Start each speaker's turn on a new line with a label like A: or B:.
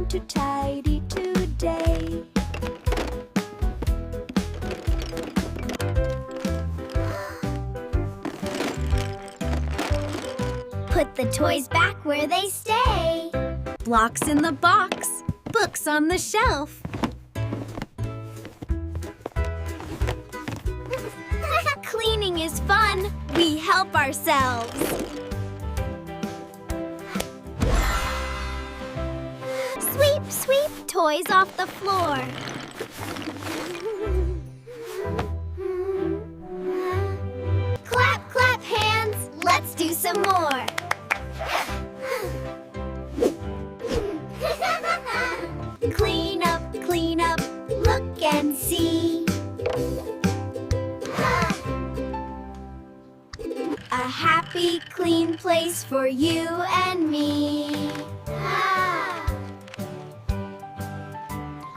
A: going to tidy today.
B: Put the toys back where they stay. Blocks in the box, books on the shelf. Cleaning is fun. We help ourselves. Sweep, sweep, toys off the floor. Clap, clap hands. Let's do some more. Clean up, look and see. A happy, clean place for you and me.